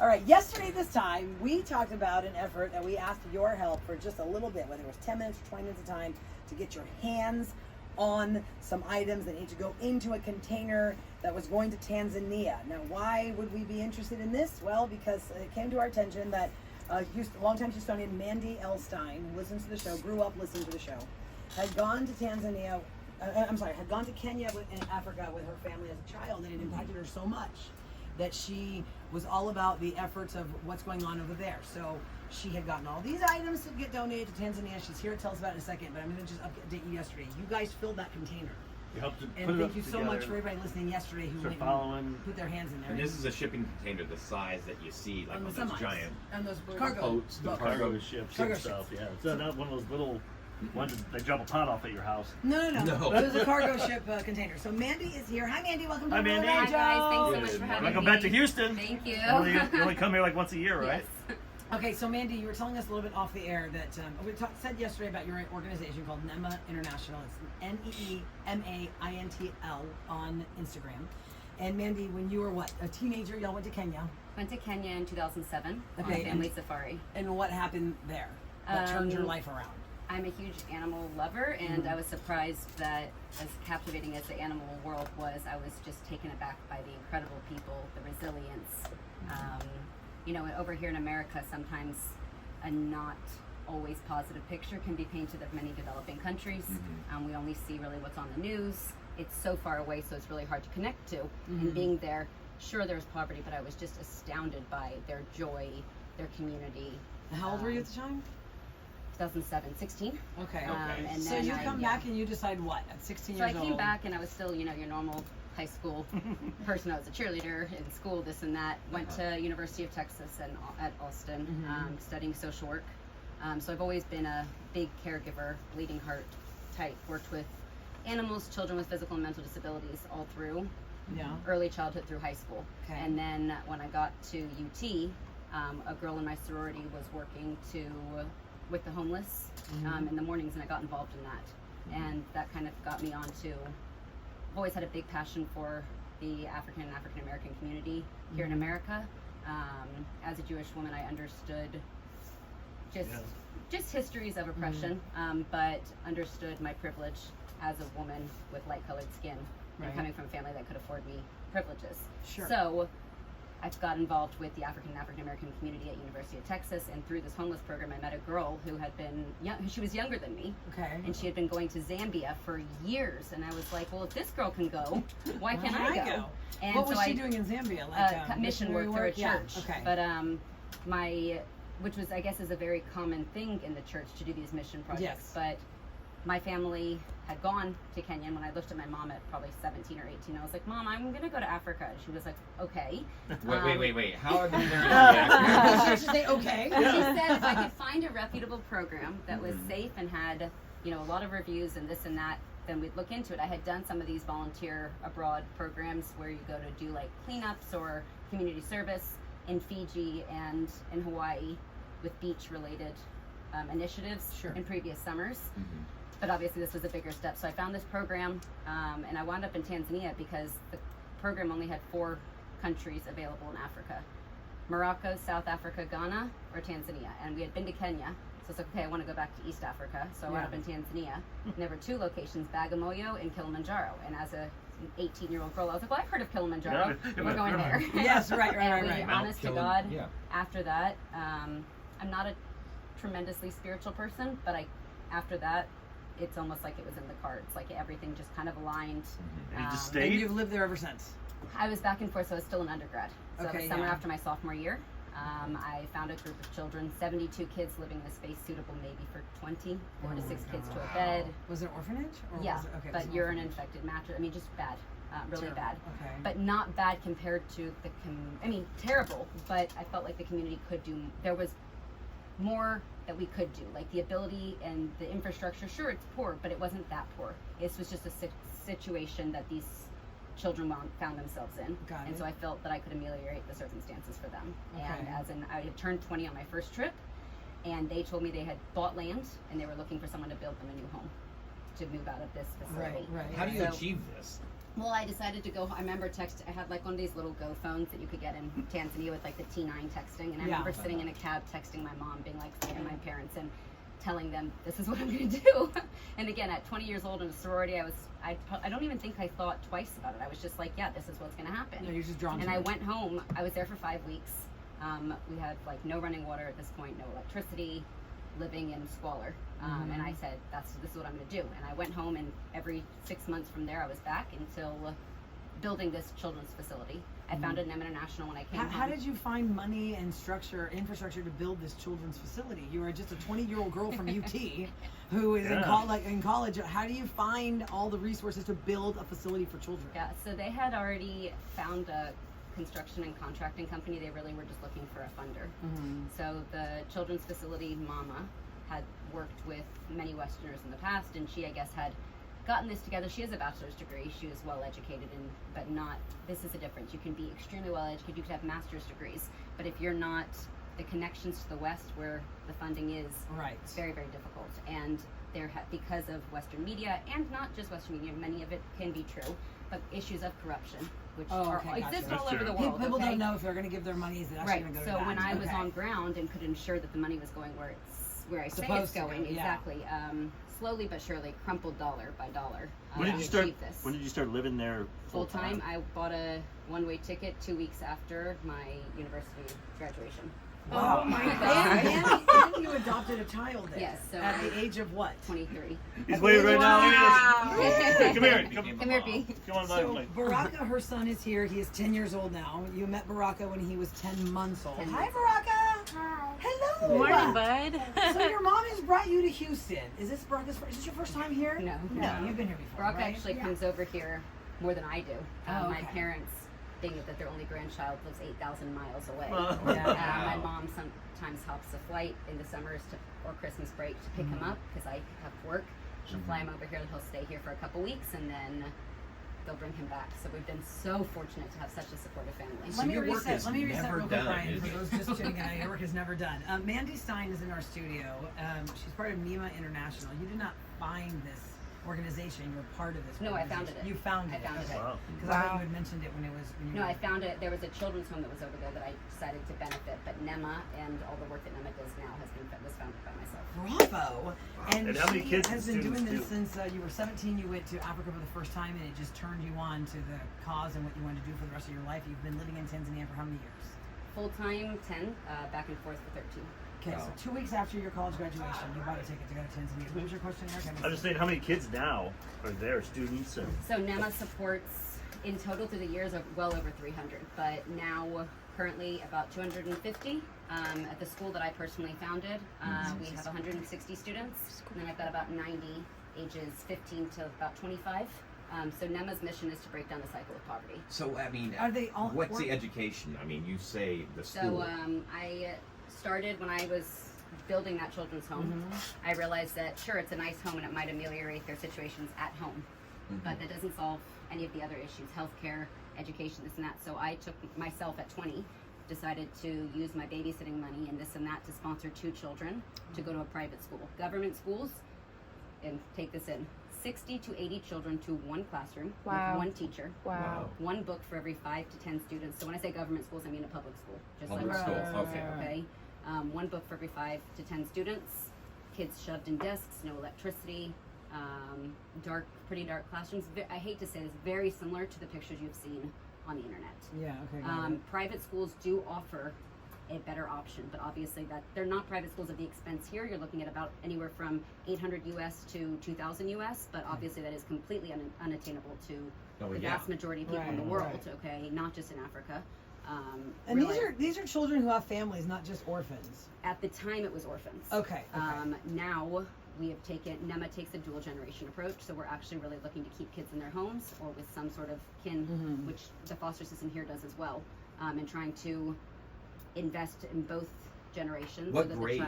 All right, yesterday this time, we talked about an effort that we asked your help for just a little bit, whether it was 10 minutes or 20 minutes of time, to get your hands on some items that need to go into a container that was going to Tanzania. Now, why would we be interested in this? Well, because it came to our attention that longtime Houstonian Mandy Stein, who listens to the show, grew up listening to the show, had gone to Tanzania, had gone to Kenya in Africa with her family as a child, and it impacted her so much that she was all about the efforts of what's going on over there. So she had gotten all these items to get donated to Tanzania. She's here to tell us about it in a second, but I'm going to just update you yesterday. You guys filled that container. We helped to put And it thank you so much for everybody listening yesterday who went and put their hands in there. And this is a shipping container the size that you see, like on those giant and those cargo boats, the cargo ships and stuff. Yeah, it's not one of those little ones that they drop a pot off at your house. No. It was a cargo ship container. So Mandy is here. Hi, Mandy. Welcome to Hi, Mandy. Hi, guys. Thanks so much for having me. Welcome back to Houston. Thank you. You only come here like once a year, right? Yes. Okay, so Mandy, you were telling us a little bit off the air that we said yesterday about your organization called Neema International. It's NEEMAINTL on Instagram. And Mandy, when you were a teenager, y'all went to Kenya. Went to Kenya in 2007 Okay, on a family safari. And what happened there that turned your life around? I'm a huge animal lover, and I was surprised that as captivating as the animal world was, I was just taken aback by the incredible people, the resilience. Over here in America, sometimes a not always positive picture can be painted of many developing countries. We only see really what's on the news. It's so far away, so it's really hard to connect to. And being there, sure, there's poverty, but I was just astounded by their joy, their community. How old were you at the time? 2007, 16. Okay. And so then you come back and you decide what at 16 So years old? I came back and I was still, your normal high school person. I was a cheerleader in school, this and that. Went to University of Texas at Austin, studying social work. So I've always been a big caregiver, bleeding heart type. Worked with animals, children with physical and mental disabilities all through early childhood through high school. Okay. And then when I got to UT, a girl in my sorority was working with the homeless in the mornings, and I got involved in that. And that kind of got me on to, I've always had a big passion for the African and African American community here in America. As a Jewish woman, I understood just histories of oppression, but understood my privilege as a woman with light colored skin and coming from a family that could afford me privileges. Sure. So I've got involved with the African and African American community at University of Texas, and through this homeless program, I met a girl who had been she was younger than me, and she had been going to Zambia for years, and I was like, well, if this girl can go, why can't I go? And what was she doing in Zambia? Like mission work through a church. Yeah. Okay. But which was, I guess, is a very common thing in the church to do these mission projects. Yes. But my family had gone to Kenya, and when I looked at my mom at probably 17 or 18, I was like, Mom, I'm going to go to Africa. And she was like, okay. Wait. How are they going to go to Africa? She should say, okay. She said if I could find a reputable program that was safe and had, a lot of reviews and this and that, then we'd look into it. I had done some of these volunteer abroad programs where you go to do like cleanups or community service in Fiji and in Hawaii with beach-related initiatives in previous summers. But obviously this was a bigger step. So I found this program, and I wound up in Tanzania because the program only had 4 countries available in Africa: Morocco, South Africa, Ghana, or Tanzania. And we had been to Kenya. So I was like, okay, I want to go back to East Africa. So I wound up in Tanzania. And there were 2 locations, Bagamoyo and Kilimanjaro. And as an 18-year-old girl, I was like, well, I've heard of Kilimanjaro. We're going there. Yes, right. Honest to God, after that, I'm not a tremendously spiritual person, but after that, it's almost like it was in the cards. Like everything just kind of aligned. And you just stayed? And you've lived there ever since? I was back and forth, so I was still an undergrad. So Okay, it was summer after my sophomore year. I found a group of children, 72 kids living in a space suitable maybe for 4 to 6 kids to a bed. Was it an orphanage? Or Yeah, was it, okay, it was but an urine orphanage. infected mattress. I mean, just bad, really Terrible. bad. Okay. But not bad compared to terrible. But I felt like the community could do. There was more that we could do, like the ability and the infrastructure. Sure, it's poor, but it wasn't that poor. This was just a situation that these children found themselves in. Got and it. so I felt that I could ameliorate the circumstances for them. Okay. And I had turned 20 on my first trip, and they told me they had bought land and they were looking for someone to build them a new home to move out of this facility. Right. How do you achieve this? Well, I decided to go. I remember I had like one of these little Go phones that you could get in Tanzania with like the T9 texting, and I remember sitting in a cab texting my mom, being like, and my parents, and telling them this is what I'm going to do. And again, at 20 years old in a sorority, I don't even think I thought twice about it. I was just like, yeah, this is what's going to happen. No, you're just drawn. And I went home. I was there for 5 weeks. We had like no running water at this point, no electricity, living in squalor. And I said, this is what I'm going to do. And I went home, and every 6 months from there, I was back until building this children's facility. I founded Neema International when I came home. How did you find money and infrastructure to build this children's facility? You were just a 20-year-old girl from UT who is in college. How do you find all the resources to build a facility for children? Yeah, so they had already found a construction and contracting company. They really were just looking for a funder. So the children's facility, Mama, had worked with many Westerners in the past, and she, I guess, had gotten this together. She has a bachelor's degree. She was well educated, but not. This is the difference. You can be extremely well educated. You can have master's degrees, but if you're not the connections to the West, where the funding is, it's very, very difficult. And because of Western media, and not just Western media, many of it can be true, but issues of corruption, which exist all over the world. People don't know if they're going to give their money. Is it actually going to go to that? So when I was on ground and could ensure that the money was going where I say it's going, exactly. Slowly but surely, crumpled dollar by dollar. When did you start living there full time? I bought a one-way ticket 2 weeks after my university graduation. Wow. Oh my God. And you adopted a child there. Yes. So at the age of what? 23. He's waiting right now. Come here. Come here, B. Come on, so Baraka, her son, is here. He is 10 years old now. You met Baraka when he was 10 months old. Hi, Baraka. Hi. Hello. Good morning, bud. So your mom has brought you to Houston. Is this Baraka's? Is this your first time here? No. You've been here before. Baraka actually comes over here more than I do. Okay. My parents, being that their only grandchild lives 8,000 miles away. My mom sometimes hops a flight in the summers or Christmas break to pick him up because I have work. She'll fly him over here, and he'll stay here for a couple weeks, and then they'll bring him back. So we've been so fortunate to have such a supportive family. Let me reset real quick, Brian, for those just tuning in. Your work is never done. Mandy Stein is in our studio. She's part of Neema International. You did not find this organization. You're part of this. No, I founded it. You founded it. I founded it. Because I thought you had mentioned it when it was. No, I found it. There was a children's home that was over there that I decided to benefit, but Neema and all the work that Neema does now was founded by myself. Bravo! And how many kids has been doing this since you were 17. You went to Africa for the first time, and it just turned you on to the cause and what you wanted to do for the rest of your life. You've been living in Tanzania for how many years? Full time 10, back and forth for 13. Okay, so 2 weeks after your college graduation, you bought a ticket to go to Tanzania. What was your question, Eric? I'm just saying, how many kids now are there, students? So Neema supports, in total through the years, well over 300, but now currently about 250 at the school that I personally founded. We have 160 students, and then I've got about 90 ages 15 to about 25. So Neema's mission is to break down the cycle of poverty. So, I mean, are they all what's the education? I mean, you say the school. So I started when I was building that children's home. I realized that, sure, it's a nice home and it might ameliorate their situations at home, but that doesn't solve any of the other issues, healthcare, education, this and that. So I took myself at 20, decided to use my babysitting money and this and that to sponsor 2 children to go to a private school. Government schools, and take this in, 60 to 80 children to one classroom with one teacher. Wow. One book for every 5 to 10 students. So when I say government schools, I mean a public school. Just Public like school, okay. One book for every 5 to 10 students. Kids shoved in desks, no electricity, pretty dark classrooms. I hate to say this, very similar to the pictures you've seen on the internet. Yeah, okay. Private schools do offer a better option, but obviously that they're not private schools at the expense here. You're looking at about anywhere from 800 US to 2,000 US, but obviously that is completely unattainable to the vast majority of people in the world. Okay, not just in Africa. And these are children who have families, not just orphans. At the time, it was orphans. Okay. Now we have taken, Neema takes a dual generation approach, so we're actually really looking to keep kids in their homes or with some sort of kin, which the foster system here does as well, and trying to invest in both generations. What so that grades? The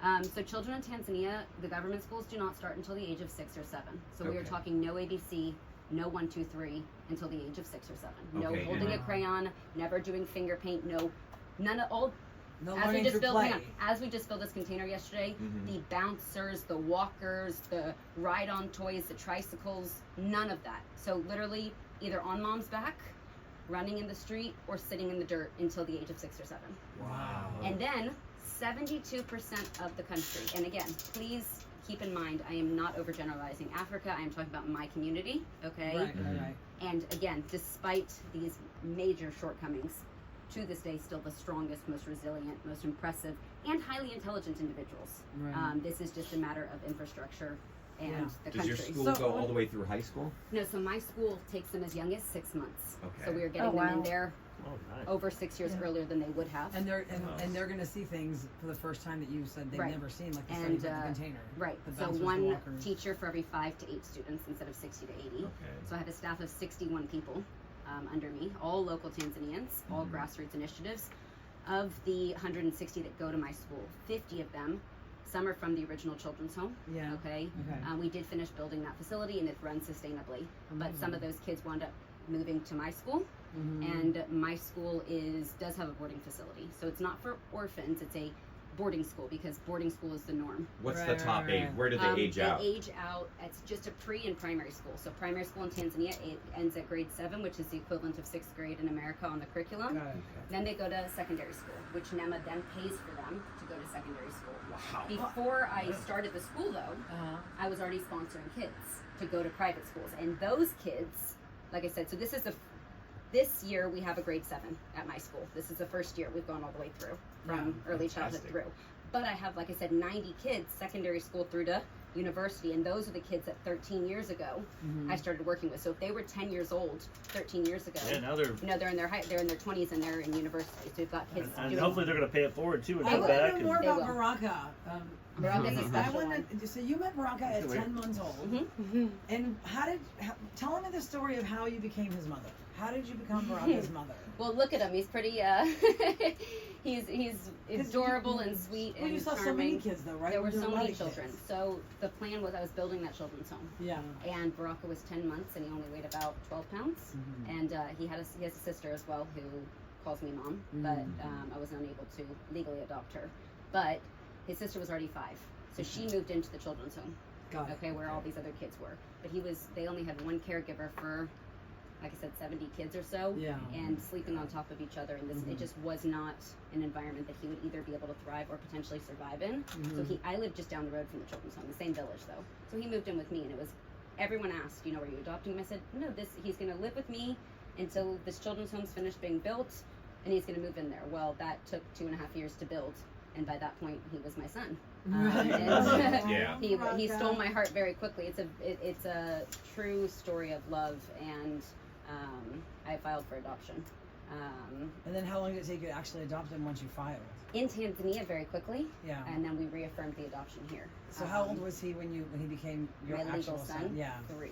child, so children in Tanzania, the government schools do not start until the age of 6 or 7. So we are talking no ABC, no 1, 2, 3 until the age of 6 or 7. No holding a crayon, never doing finger paint, none of all. No as we just built, play. As we just filled this container yesterday, the bouncers, the walkers, the ride-on toys, the tricycles, none of that. So literally, either on mom's back, running in the street, or sitting in the dirt until the age of 6 or 7. Wow. And then 72% of the country, and again, please keep in mind, I am not overgeneralizing Africa, I am talking about my community, okay? Right. And again, despite these major shortcomings, to this day, still the strongest, most resilient, most impressive, and highly intelligent individuals. Right. This is just a matter of infrastructure and the Does country. your school go all the way through high school? No, so my school takes them as young as 6 months. Okay. So we are getting them in there Oh, nice. over 6 years earlier than they would have. And they're going to see things for the first time that you said they've Right. never seen, like the And, studies of the container. Right. The So bouncers, the one walkers. teacher for every 5 to 8 students instead of 60 to 80. Okay. So I have a staff of 61 people under me, all local Tanzanians, all grassroots initiatives. Of the 160 that go to my school, 50 of them, some are from the original children's home. Yeah. Okay. Okay. We did finish building that facility and it runs sustainably. But Amazing. some of those kids wound up moving to my school, and my school does have a boarding facility. So it's not for orphans; it's a boarding school because boarding school is the norm. What's the Right, top right, age? right. Where do they age out? They age out. It's just a pre and primary school. So primary school in Tanzania it ends at grade 7, which is the equivalent of 6th grade in America on the curriculum. Got it. Then they go to secondary school, which Neema then pays for them to go to secondary school. Wow. Before I started the school, though, I was already sponsoring kids to go to private schools, and those kids, like I said, so this year we have a grade 7 at my school. This is the first year we've gone all the way through from early childhood fantastic. through. But I have, like I said, 90 kids secondary school through to university, and those are the kids that 13 years ago I started working with. So if they were 10 years old 13 years ago, Yeah, now they're. they're in their 20s and they're in university. So we've got kids And doing hopefully they're going to pay it forward too and I come want to back. know And, more They about will. Baraka. Baraka's a I special one. want to. So you met Baraka at 10 months old, and tell him the story of how you became his mother. How did you become Baraka's mother? Well, look at him. He's pretty. He's adorable and sweet Well, and you saw charming. so many kids, though, right? There were You knew so a lot many of children. kids. So the plan was I was building that children's home, Yeah. and Baraka was 10 months, and he only weighed about 12 pounds. And he has a sister as well who calls me mom, but I was unable to legally adopt her. But his sister was already 5, so she moved into the children's home. Got it. Okay, where all these other kids were. But they only had one caregiver for, like I said, 70 kids or so, Yeah. and sleeping on top of each other. And it just was not an environment that he would either be able to thrive or potentially survive in. So I lived just down the road from the children's home, the same village though. So he moved in with me, and it was, everyone asked, are you adopting him? I said, no, he's going to live with me until this children's home's finished being built, and he's going to move in there. Well, that took 2.5 years to build. And by that point, he was my son. Yeah. He stole my heart very quickly. It's a true story of love, and I filed for adoption. And then how long did it take you to actually adopt him once you filed? In Tanzania, very quickly. Yeah. And then we reaffirmed the adoption here. So how old was he when he became your my actual legal son? Yeah. 3.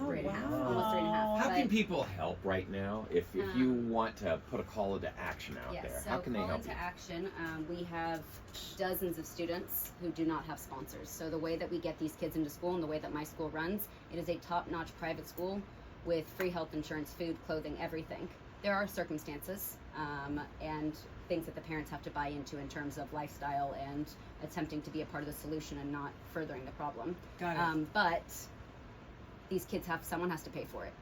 Oh, 3 and a half, wow. almost 3.5. How But- can people help right now if you want to put a call into action out Yes, there? so How can they call help into you? action. We have dozens of students who do not have sponsors. So the way that we get these kids into school and the way that my school runs, it is a top-notch private school with free health insurance, food, clothing, everything. There are circumstances and things that the parents have to buy into in terms of lifestyle and attempting to be a part of the solution and not furthering the problem. Got it. But these kids someone has to pay for it.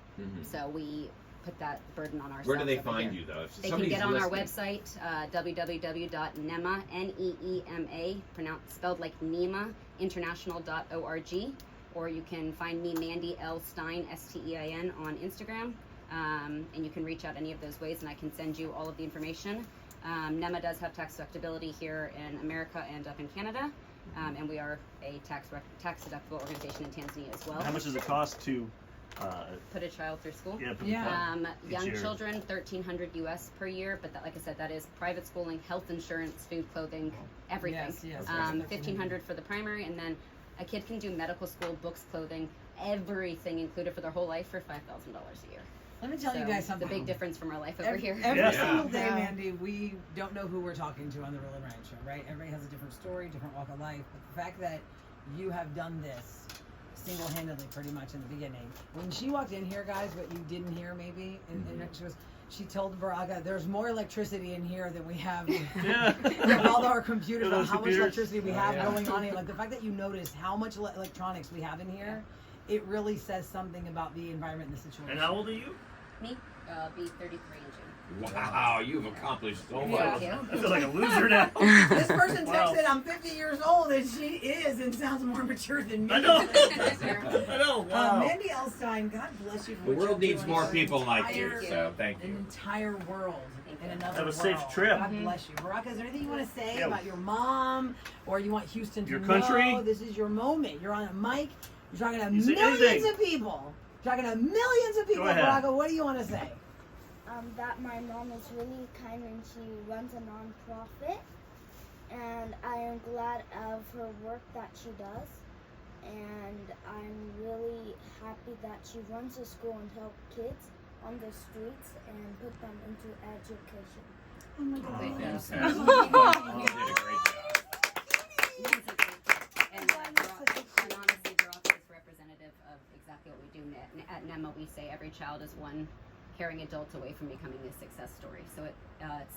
So we put that burden on ourselves. Where do they over find here. you though? If They can somebody's get on our listening- website, www.neema, Neema, spelled like Neema, international.org, or you can find me, Mandy L. Stein, Stein, on Instagram, and you can reach out any of those ways, and I can send you all of the information. Neema does have tax deductibility here in America and up in Canada, and we are a tax deductible organization in Tanzania as well. how much does it cost to Put a child through school? Yeah. each Young year? children, $1,300 US per year, but that, like I said, that is private schooling, health insurance, food, clothing, everything. Yes. $1,500 for the primary, and then a kid can do medical school, books, clothing, everything included for their whole life for $5,000 a year. Let me tell you guys something. The big difference from our life over here. Every Yeah. single day, Yeah. Mandy, we don't know who we're talking to on the Roula and Ryan show, right? Everybody has a different story, different walk of life. But the fact that you have done this single-handedly pretty much in the beginning. When she walked in here, guys, what you didn't hear maybe, and she told Baraka, there's more electricity in here than we have Yeah. with all our computers, Those how much computers. electricity we have yeah. going on here. Like the fact that you noticed how much electronics we have in here, it really says something about the environment and the situation. And how old are you? Me, be 33 in June. Wow, you've accomplished so Thank much. you. I feel like a loser now. This person Wow. texted, I'm 50 years old, and she is and sounds more mature than me. I know. I know. Wow. Mandy Stein, God bless you for The what world you're needs doing more for people an like you, entire- so thank An you. entire world in another Have a world. safe trip. God bless you. Baraka, is there anything you want to say Yeah. about your mom, or you want Houston to Your know? country? This is your moment. You're on a mic. You're talking to You say millions anything. of people. You're talking to millions of people. Go ahead. Baraka, what do you want to say? That my mom is really kind and she runs a non-profit, and I am glad of her work that she does, and I'm really happy that she runs a school and helps kids on the streets and put them into education. Oh my God. Thank you. So Okay. sweet. Oh, you did a great job. And honestly, Baraka is representative of exactly what we do at NEMA. We say every child is one caring adult away from becoming a success story. So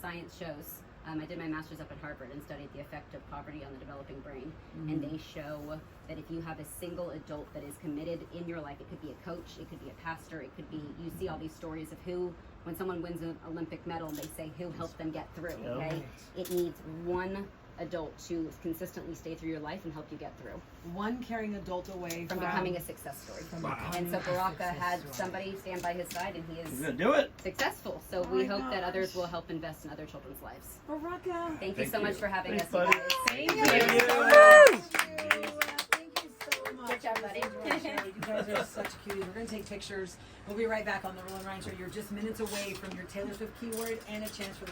science shows, I did my master's up at Harvard and studied the effect of poverty on the developing brain. And they show that if you have a single adult that is committed in your life, it could be a coach, it could be a pastor, it could be, you see all these stories of who, when someone wins an Olympic medal, they say who helped them get through, okay? It needs one adult to consistently stay through your life and help you get through One caring adult away from becoming a success story. Wow. And so Baraka had somebody stand by his side, and he He's is gonna do it. successful. So Oh we my hope that others gosh. will help invest in other children's lives. Baraka. Thank you Thank so you. much for having Thanks, us. buddy. You guys. Thank you. so Thank much. Thank you so much. Good job, buddy. You guys are such cuties. We're going to take pictures. We'll be right back on the Roula and Ryan Show. You're just minutes away from your Taylor Swift keyword and a chance for the